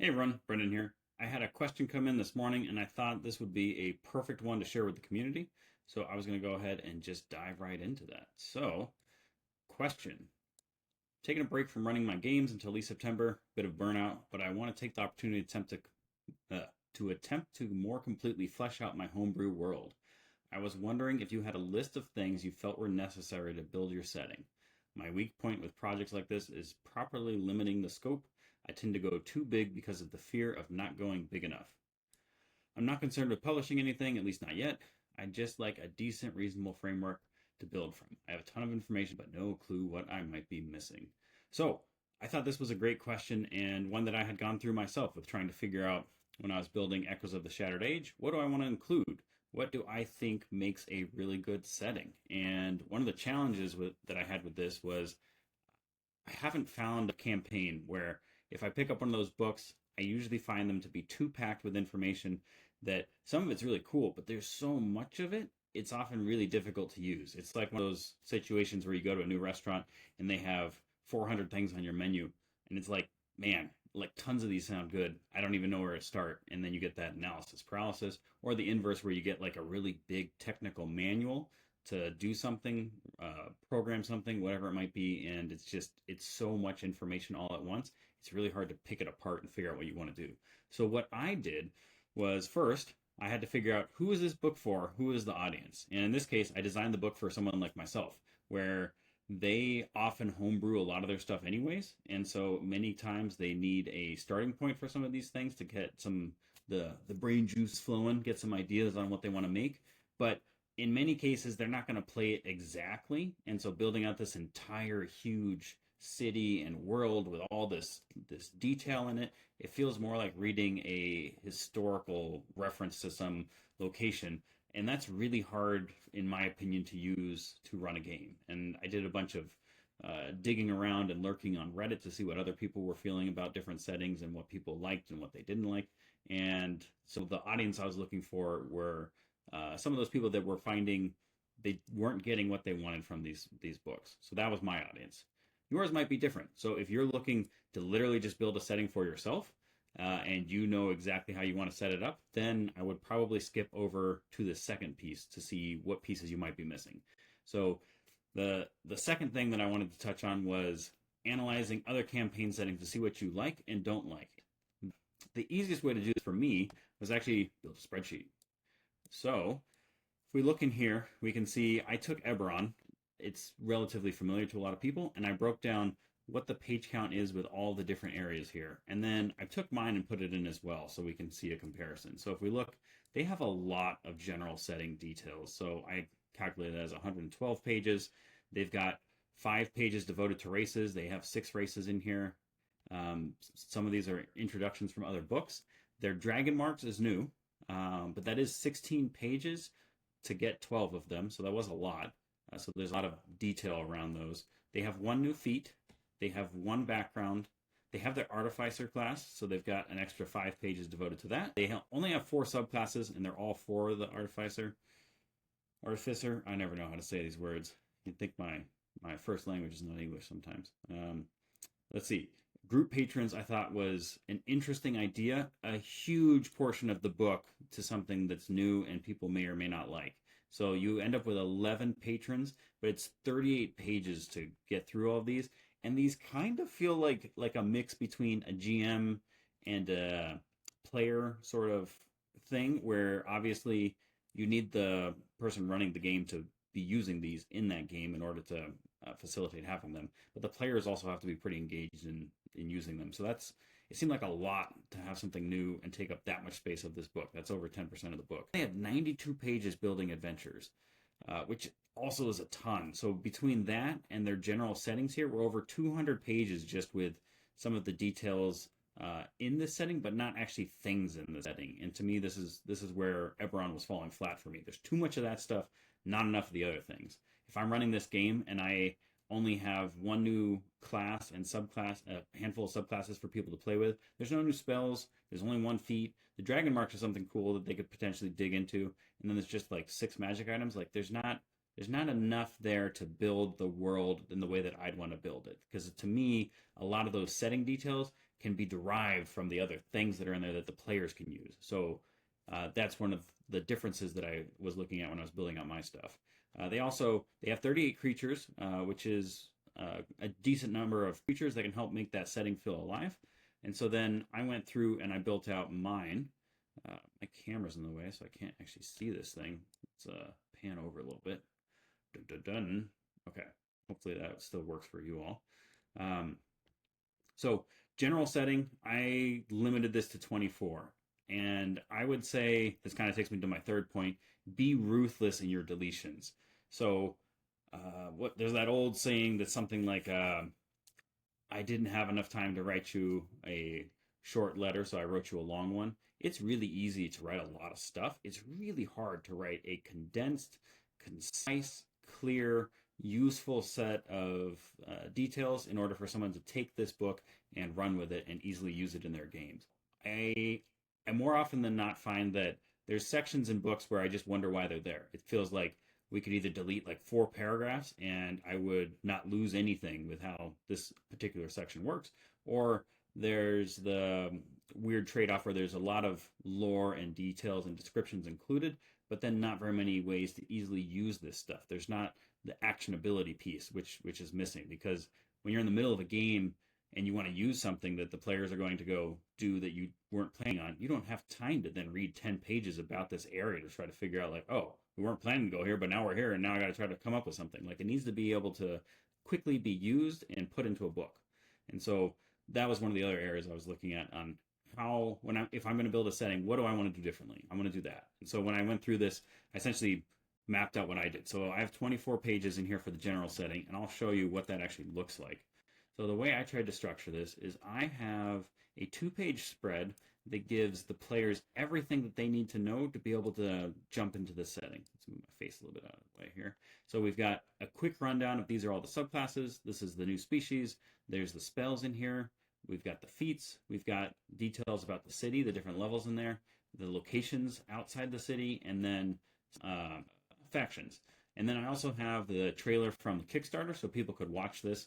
Hey everyone, Brendan here. I had a question come in this morning and I thought this would be a perfect one to share with the community. So I was going to go ahead and just dive right into that. So, question. Taking a break from running my games until at least September, bit of burnout, but I want to take the opportunity to attempt to more completely flesh out my homebrew world. I was wondering if you had a list of things you felt were necessary to build your setting. My weak point with projects like this is properly limiting the scope. I tend to go too big because of the fear of not going big enough. I'm not concerned with publishing anything, at least not yet. I just like a decent, reasonable framework to build from. I have a ton of information, but no clue what I might be missing. So, I thought this was a great question and one that I had gone through myself with trying to figure out when I was building Echoes of the Shattered Age. What do I want to include? What do I think makes a really good setting? And one of the challenges that I had with this was I haven't found a campaign where if I pick up one of those books, I usually find them to be too packed with information that some of it's really cool, but there's so much of it, it's often really difficult to use. It's like one of those situations where you go to a new restaurant and they have 400 things on your menu, and it's like, man, like tons of these sound good. I don't even know where to start. And then you get that analysis paralysis, or the inverse where you get like a really big technical manual to do something, program something, whatever it might be, and it's so much information all at once. It's really hard to pick it apart and figure out what you want to do. So what I did was first I had to figure out who is this book for, who is the audience, and in this case I designed the book for someone like myself, where they often homebrew a lot of their stuff anyways, and so many times they need a starting point for some of these things to get some the brain juice flowing, get some ideas on what they want to make. But in many cases they're not going to play it exactly, and so building out this entire huge city and world with all this detail in it, it feels more like reading a historical reference to some location, and that's really hard in my opinion to use to run a game. And I did a bunch of digging around and lurking on Reddit to see what other people were feeling about different settings and what people liked and what they didn't like. And so the audience I was looking for were some of those people that were finding they weren't getting what they wanted from these books. So that was my audience. Yours might be different. So if you're looking to literally just build a setting for yourself, and you know exactly how you want to set it up, then I would probably skip over to the second piece to see what pieces you might be missing. So the second thing that I wanted to touch on was analyzing other campaign settings to see what you like and don't like. The easiest way to do this for me was actually build a spreadsheet. So if we look in here, we can see I took Eberron. It's relatively familiar to a lot of people, and I broke down what the page count is with all the different areas here. And then I took mine and put it in as well so we can see a comparison. So if we look, they have a lot of general setting details. So I calculated it as 112 pages. They've got 5 pages devoted to races. They have 6 races in here. Some of these are introductions from other books. Their Dragon Marks is new, but that is 16 pages to get 12 of them, so that was a lot. So there's a lot of detail around those. They have 1 new feat. They have 1 background. They have their Artificer class, so they've got an extra 5 pages devoted to that. They only have 4 subclasses, and they're all for the Artificer. Artificer? I never know how to say these words. You'd think my first language is not English sometimes. Let's see. Group patrons I thought was an interesting idea, a huge portion of the book to something that's new and people may or may not like. So you end up with 11 patrons, but it's 38 pages to get through all of these. And these kind of feel like a mix between a GM and a player sort of thing, where obviously you need the person running the game to be using these in that game in order to facilitate having them. But the players also have to be pretty engaged in using them. So it seemed like a lot to have something new and take up that much space of this book. That's over 10% of the book. They had 92 pages building adventures, which also is a ton. So between that and their general settings here, we're over 200 pages just with some of the details in this setting, but not actually things in the setting. And to me, this is where Eberron was falling flat for me. There's too much of that stuff, not enough of the other things. If I'm running this game and I only have 1 new class and subclass, a handful of subclasses for people to play with, there's no new spells, there's only 1 feat. The Dragon Marks are something cool that they could potentially dig into, and then there's just like 6 magic items. Like there's not enough there to build the world in the way that I'd want to build it. Because to me, a lot of those setting details can be derived from the other things that are in there that the players can use. So that's one of the differences that I was looking at when I was building out my stuff. They have 38 creatures, which is a decent number of creatures that can help make that setting feel alive. And so then I went through and I built out mine. My camera's in the way, so I can't actually see this thing. Let's pan over a little bit. Dun, dun, dun. Okay, hopefully that still works for you all. So general setting, I limited this to 24. And I would say, this kind of takes me to my third point, be ruthless in your deletions. So there's that old saying that's something like, I didn't have enough time to write you a short letter, so I wrote you a long one. It's really easy to write a lot of stuff. It's really hard to write a condensed, concise, clear, useful set of details in order for someone to take this book and run with it and easily use it in their games. I more often than not find that there's sections in books where I just wonder why they're there. It feels like we could either delete like 4 paragraphs and I would not lose anything with how this particular section works, or there's the weird trade-off where there's a lot of lore and details and descriptions included, but then not very many ways to easily use this stuff. There's not the actionability piece, which is missing, because when you're in the middle of a game and you want to use something that the players are going to go do that you weren't planning on, you don't have time to then read 10 pages about this area to try to figure out like, oh, we weren't planning to go here, but now we're here, and now I got to try to come up with something. Like, it needs to be able to quickly be used and put into a book. And so that was one of the other areas I was looking at on how, if I'm going to build a setting, what do I want to do differently? I want to do that. And so when I went through this, I essentially mapped out what I did. So I have 24 pages in here for the general setting, and I'll show you what that actually looks like. So the way I tried to structure this is I have a 2-page spread that gives the players everything that they need to know to be able to jump into the setting. Let's move my face a little bit out of the way here. So we've got a quick rundown of these are all the subclasses. This is the new species. There's the spells in here. We've got the feats. We've got details about the city, the different levels in there, the locations outside the city, and then factions. And then I also have the trailer from the Kickstarter, so people could watch this,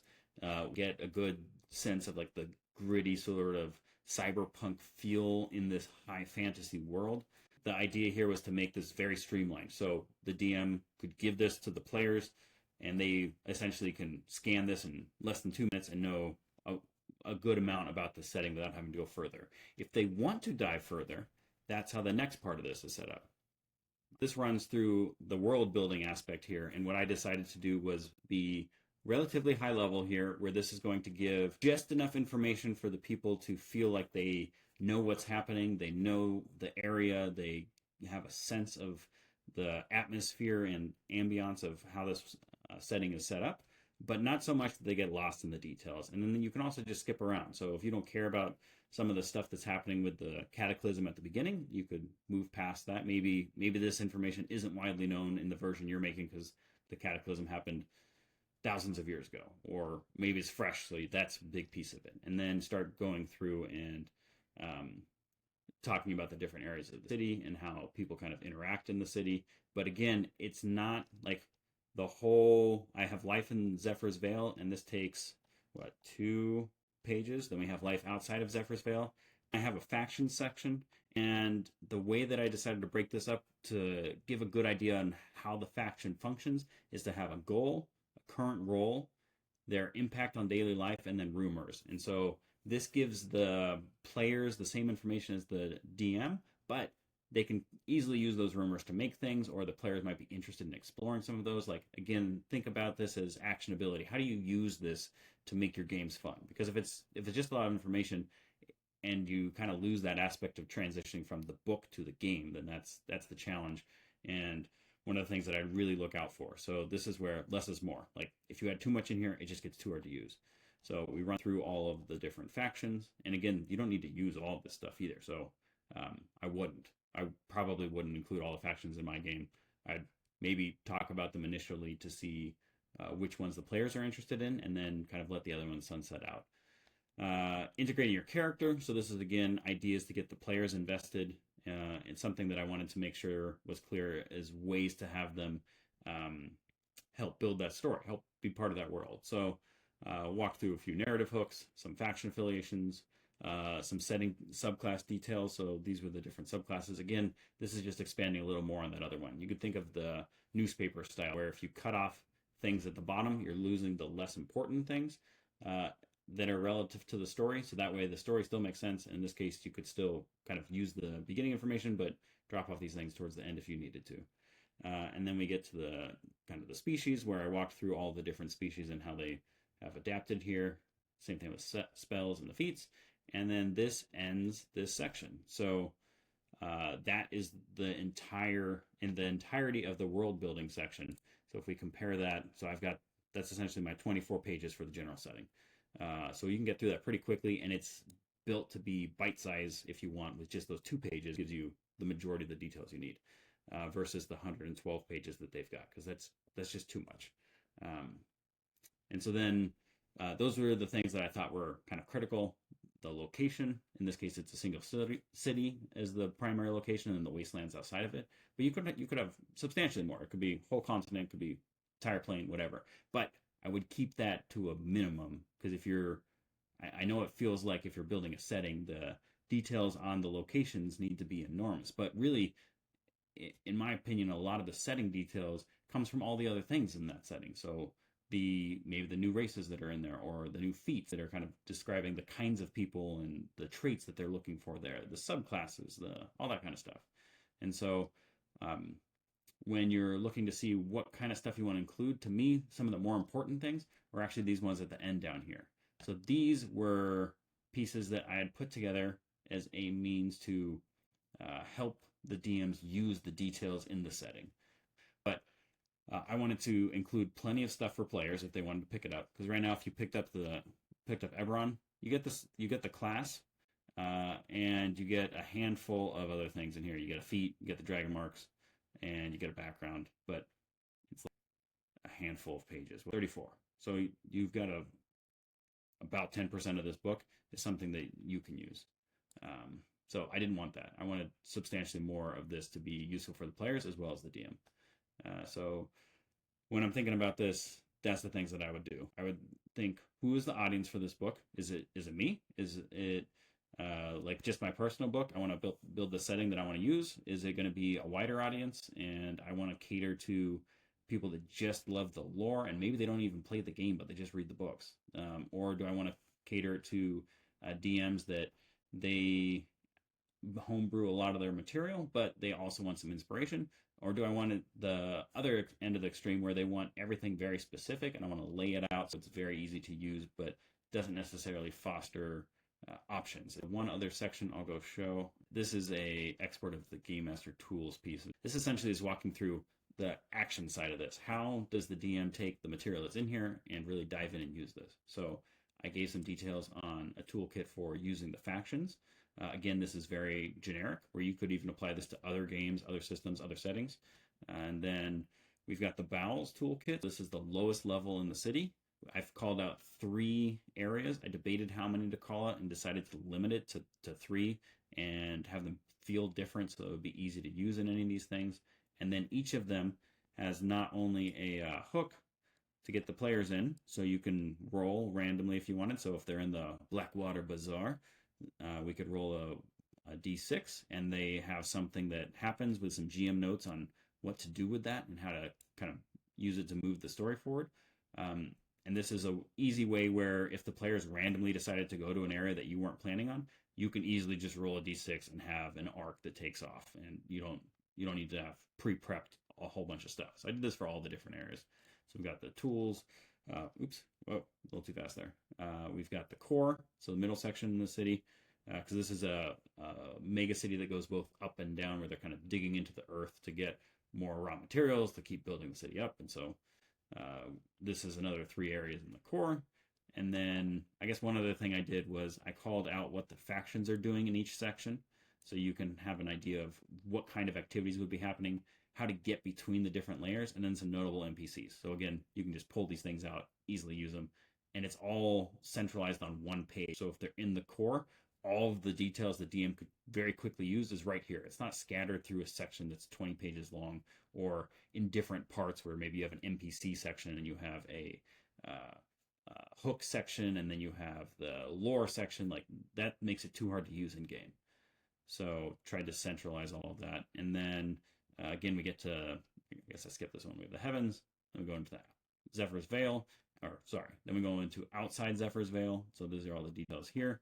get a good sense of like the gritty sort of cyberpunk feel in this high fantasy world. The idea here was to make this very streamlined. So the DM could give this to the players, and they essentially can scan this in less than 2 minutes and know a good amount about the setting without having to go further. If they want to dive further, that's how the next part of this is set up. This runs through the world building aspect here, and what I decided to do was be relatively high level here, where this is going to give just enough information for the people to feel like they know what's happening, they know the area, they have a sense of the atmosphere and ambiance of how this setting is set up, but not so much that they get lost in the details. And then you can also just skip around. So if you don't care about some of the stuff that's happening with the cataclysm at the beginning, you could move past that. Maybe this information isn't widely known in the version you're making because the cataclysm happened thousands of years ago, or maybe it's fresh, so that's a big piece of it. And then start going through and talking about the different areas of the city and how people kind of interact in the city. But again, it's not like the whole, I have life in Zephyr's Vale, and this takes, 2 pages. Then we have life outside of Zephyr's Vale. I have a faction section, and the way that I decided to break this up to give a good idea on how the faction functions is to have a goal, a current role, their impact on daily life, and then rumors. And so this gives the players the same information as the DM, but they can easily use those rumors to make things, or the players might be interested in exploring some of those. Like, again, think about this as actionability. How do you use this to make your games fun? Because if it's just a lot of information and you kind of lose that aspect of transitioning from the book to the game, then that's the challenge. And one of the things that I really look out for. So this is where less is more. Like, if you add too much in here, it just gets too hard to use. So we run through all of the different factions. And again, you don't need to use all of this stuff either. So I probably wouldn't include all the factions in my game. I'd maybe talk about them initially to see which ones the players are interested in, and then kind of let the other ones sunset out. Integrating your character. So this is, again, ideas to get the players invested. It's something that I wanted to make sure was clear as ways to have them help build that story, help be part of that world. So walk through a few narrative hooks, some faction affiliations, some setting subclass details. So these were the different subclasses. Again, this is just expanding a little more on that other one. You could think of the newspaper style, where if you cut off things at the bottom, you're losing the less important things that are relative to the story. So that way the story still makes sense. In this case, you could still kind of use the beginning information, but drop off these things towards the end if you needed to. And then we get to the kind of the species, where I walked through all the different species and how they have adapted here. Same thing with spells and the feats. And then this ends this section. So that is the entirety of the world building section. So if we compare that, so that's essentially my 24 pages for the general setting. So you can get through that pretty quickly, and it's built to be bite size if you want. With just those 2 pages, gives you the majority of the details you need, versus the 112 pages that they've got, because that's just too much. And so then those were the things that I thought were kind of critical. The location, in this case, it's a single city as the primary location, and the wastelands outside of it. But you could have substantially more. It could be whole continent, could be entire plane, whatever. But I would keep that to a minimum, because I know it feels like if you're building a setting, the details on the locations need to be enormous. But really, in my opinion, a lot of the setting details comes from all the other things in that setting. So maybe the new races that are in there, or the new feats that are kind of describing the kinds of people and the traits that they're looking for there, the subclasses, all that kind of stuff. And so when you're looking to see what kind of stuff you want to include, to me, some of the more important things were actually these ones at the end down here. So these were pieces that I had put together as a means to help the DMs use the details in the setting. But I wanted to include plenty of stuff for players if they wanted to pick it up, because right now, if you picked up Eberron, you get the class, and you get a handful of other things in here. You get a feat, you get the dragon marks, and you get a background. But it's like a handful of pages, 34. So you've got about 10% of this book is something that you can use. So I didn't want that. I wanted substantially more of this to be useful for the players as well as the DM. So when I'm thinking about this, that's the things that I would do. I would think, who is the audience for this book? Is it me? Is it like just my personal book? I want to build the setting that I want to use. Is it going to be a wider audience, and I want to cater to people that just love the lore, and maybe they don't even play the game, but they just read the books? Or do I want to cater to DMs that they homebrew a lot of their material, but they also want some inspiration? Or do I want the other end of the extreme, where they want everything very specific, and I want to lay it out so it's very easy to use, but doesn't necessarily foster options? One other section I'll go show. This is a export of the Game Master Tools piece. This essentially is walking through the action side of this. How does the DM take the material that's in here and really dive in and use this? So I gave some details on a toolkit for using the factions. Again, this is very generic, where you could even apply this to other games, other systems, other settings. And then we've got the Bowels toolkit. This is the lowest level in the city. I've called out 3 areas. I debated how many to call it and decided to limit it to 3 and have them feel different, so it would be easy to use in any of these things. And then each of them has not only a hook to get the players in, so you can roll randomly if you wanted. So if they're in the Blackwater Bazaar, we could roll a d6, and they have something that happens with some GM notes on what to do with that and how to kind of use it to move the story forward. And this is an easy way where if the players randomly decided to go to an area that you weren't planning on, you can easily just roll a d6 and have an arc that takes off, and you don't need to have pre-prepped a whole bunch of stuff. So I did this for all the different areas. So we've got the tools. Oops, a little too fast there. We've got the core, so the middle section in the city, because this is a mega city that goes both up and down, where they're kind of digging into the earth to get more raw materials to keep building the city up. And so this is another 3 areas in the core. And then I guess one other thing I did was I called out what the factions are doing in each section, so you can have an idea of what kind of activities would be happening, how to get between the different layers, and then some notable NPCs. So again, you can just pull these things out, easily use them, and it's all centralized on one page. So if they're in the core, all of the details the DM could very quickly use is right here. It's not scattered through a section that's 20 pages long, or in different parts where maybe you have an NPC section and you have a hook section, and then you have the lore section. Like that makes it too hard to use in game. So tried to centralize all of that, and then again we get to, I guess I skipped this one. We have the heavens, then we go into the Zephyr's Veil, or sorry, then we go into outside Zephyr's Veil. So these are all the details here,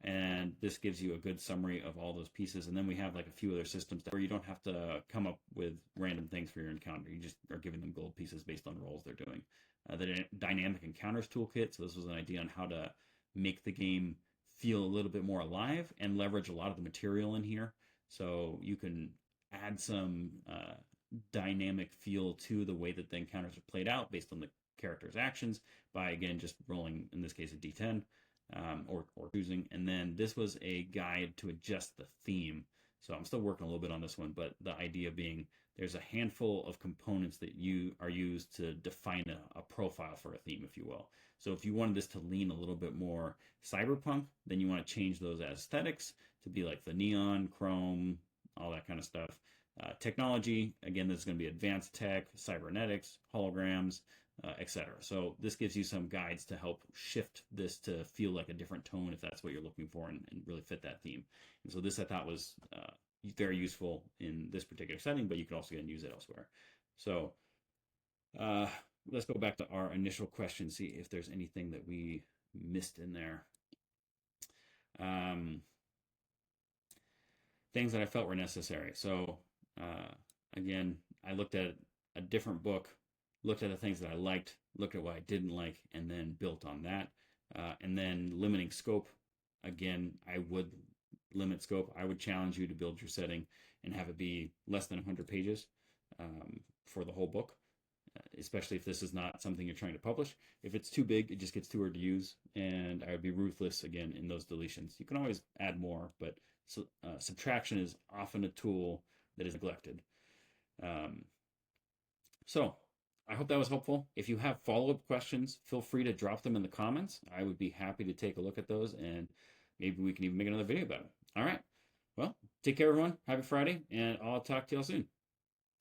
and this gives you a good summary of all those pieces. And then we have like a few other systems where you don't have to come up with random things for your encounter. You just are giving them gold pieces based on rolls they're doing. The dynamic encounters toolkit. So this was an idea on how to make the game feel a little bit more alive and leverage a lot of the material in here. So you can add some dynamic feel to the way that the encounters are played out based on the character's actions by, again, just rolling, in this case, a d10 or choosing. And then this was a guide to adjust the theme. So I'm still working a little bit on this one, but the idea being there's a handful of components that you are used to define a profile for a theme, if you will. So if you wanted this to lean a little bit more cyberpunk, then you want to change those aesthetics to be like the neon, chrome, all that kind of stuff. Technology, again, this is going to be advanced tech, cybernetics, holograms, etc. So this gives you some guides to help shift this to feel like a different tone if that's what you're looking for, and really fit that theme. And so this I thought was very useful in this particular setting, but you could also use it elsewhere. So let's go back to our initial question, see if there's anything that we missed in there. Things that I felt were necessary. So again, I looked at a different book, looked at the things that I liked, looked at what I didn't like, and then built on that. And then limiting scope. Again, I would limit scope. I would challenge you to build your setting and have it be less than 100 pages for the whole book, especially if this is not something you're trying to publish. If it's too big, it just gets too hard to use, and I would be ruthless again in those deletions. You can always add more, but subtraction is often a tool that is neglected. So I hope that was helpful. If you have follow-up questions, feel free to drop them in the comments. I would be happy to take a look at those, and maybe we can even make another video about it. All right. Well, take care, everyone. Happy Friday, and I'll talk to y'all soon.